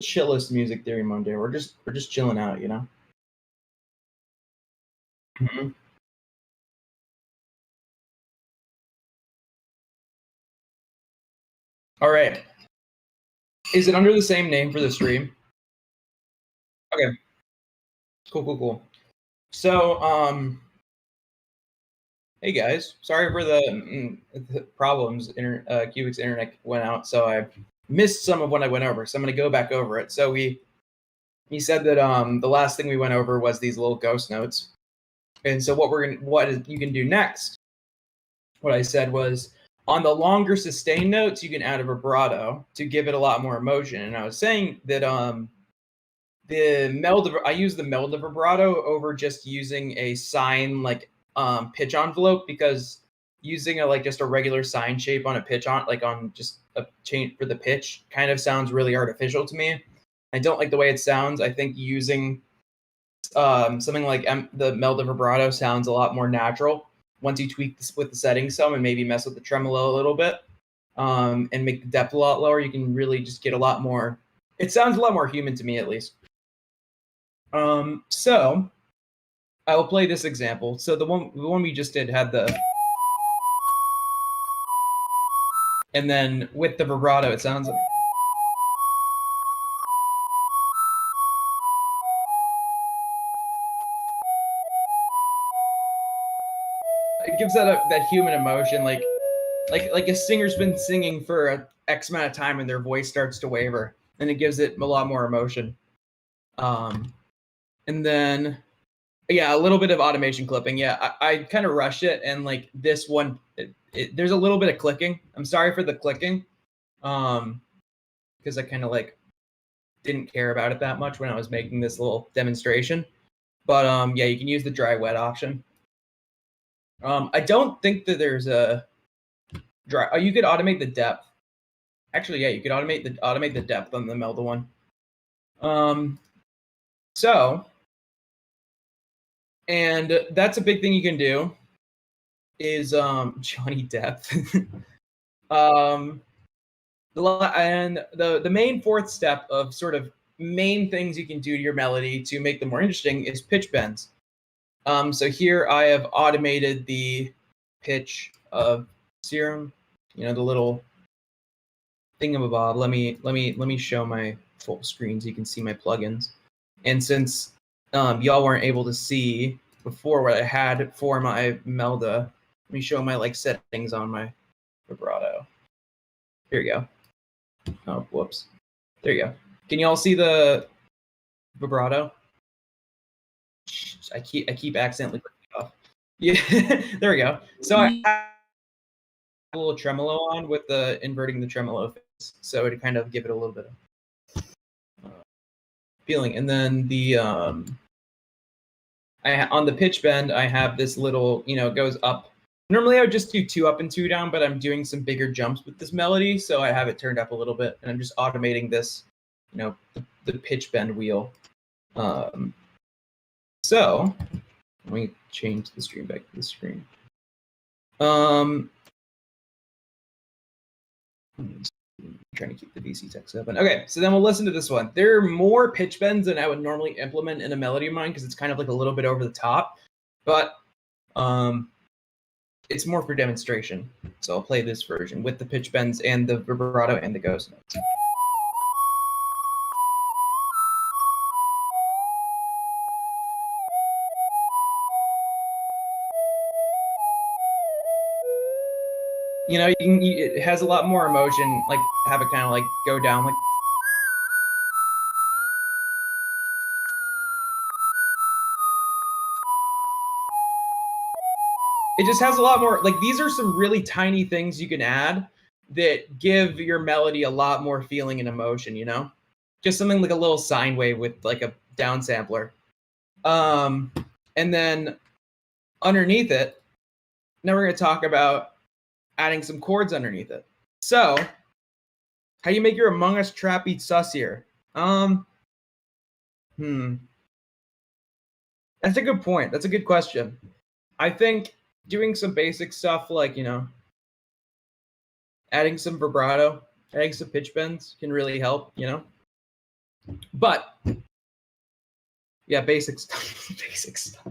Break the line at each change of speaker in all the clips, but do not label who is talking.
chillest music theory Monday. We're just chilling out, you know. Mhm. All right. Is it under the same name for the stream? Okay. Cool, cool, cool. So, hey guys, sorry for the problems. Cubic's internet went out, so I missed some of what I went over. So I'm gonna go back over it. So he said that the last thing we went over was these little ghost notes, and so you can do next. What I said was on the longer sustain notes, you can add a vibrato to give it a lot more emotion. And I was saying that I use the meld vibrato over just using a sine like pitch envelope, because using a like just a regular sine shape on a pitch on like on just a chain for the pitch kind of sounds really artificial to me. I don't like the way it sounds. I think using something like the meld vibrato sounds a lot more natural once you tweak this with the settings some and maybe mess with the tremolo a little bit, and make the depth a lot lower. You can really just get a lot more. It sounds a lot more human to me, at least. So I will play this example. So the one we just did had the, and then with the vibrato, it sounds like. It gives that human emotion, like a singer's been singing for a X amount of time and their voice starts to waver, and it gives it a lot more emotion. And then yeah, a little bit of automation clipping. Yeah, I kind of rushed it, and like this one, there's a little bit of clicking. I'm sorry for the clicking, because I kind of like didn't care about it that much when I was making this little demonstration. But yeah, you can use the dry wet option. I don't think that there's a dry. Oh, you could automate the depth. Actually, yeah, you could automate the depth on the Melda one. So, and that's a big thing you can do. Is Johnny Depp. The main fourth step of sort of main things you can do to your melody to make them more interesting is pitch bends. So here I have automated the pitch of serum, the little thingamabob. Let me show my full screen so you can see my plugins. And since y'all weren't able to see before what I had for my Melda, let me show my like settings on my vibrato. Here you go. Oh, whoops. There you go. Can you all see the vibrato? I keep accidentally clicking it off. Yeah, there we go. So I have a little tremolo on with the inverting the tremolo phase, so to kind of give it a little bit of feeling. And then the on the pitch bend, I have this little, it goes up. Normally I would just do 2 up and 2 down, but I'm doing some bigger jumps with this melody, so I have it turned up a little bit, and I'm just automating this, the pitch bend wheel. So let me change the stream back to the screen. I'm trying to keep the VC text open. Okay, so then we'll listen to this one. There are more pitch bends than I would normally implement in a melody of mine because it's kind of like a little bit over the top, but it's more for demonstration. So I'll play this version with the pitch bends and the vibrato and the ghost notes. It has a lot more emotion, like have it kind of like go down like. It just has a lot more, like these are some really tiny things you can add that give your melody a lot more feeling and emotion, Just something like a little sine wave with like a down sampler. And then underneath it, now we're going to talk about adding some chords underneath it. So, how do you make your Among Us trap beat sussier? That's a good point. That's a good question. I think doing some basic stuff like, adding some vibrato, adding some pitch bends can really help, But yeah, basic stuff. Basic stuff.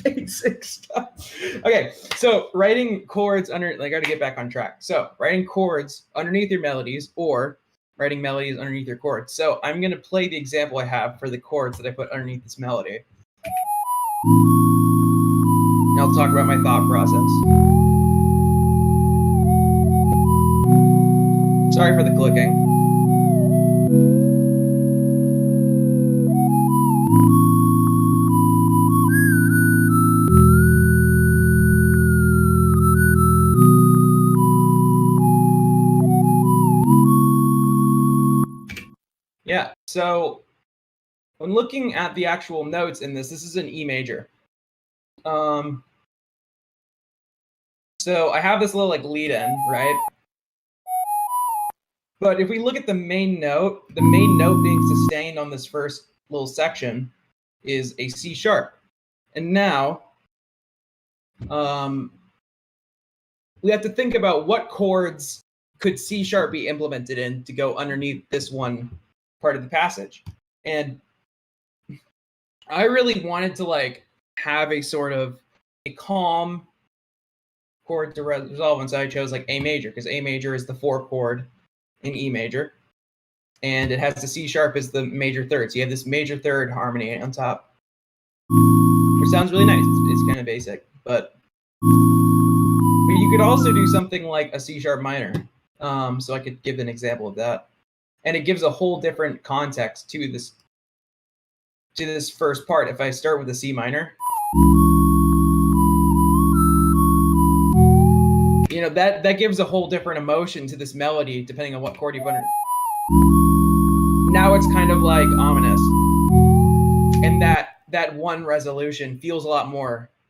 Basic stuff. Okay, so writing chords under, I got to get back on track. So writing chords underneath your melodies, or writing melodies underneath your chords. So I'm going to play the example I have for the chords that I put underneath this melody. And I'll talk about my thought process. Sorry for the clicking. Yeah, so when looking at the actual notes in this is an E major. So I have this little like lead in, right? But if we look at the main note being sustained on this first little section is a C sharp. And now we have to think about what chords could C sharp be implemented in to go underneath this one part of the passage. And I really wanted to like have a sort of a calm chord to resolve, and so I chose like A major, because A major is the 4th chord in E major, and it has the C sharp as the major third. So you have this major third harmony on top, which sounds really nice. It's kind of basic, but you could also do something like a C sharp minor. So I could give an example of that, and it gives a whole different context to this first part. If I start with a C minor, you know, that gives a whole different emotion to this melody depending on what chord you put in. Now it's kind of like ominous, and that one resolution feels a lot more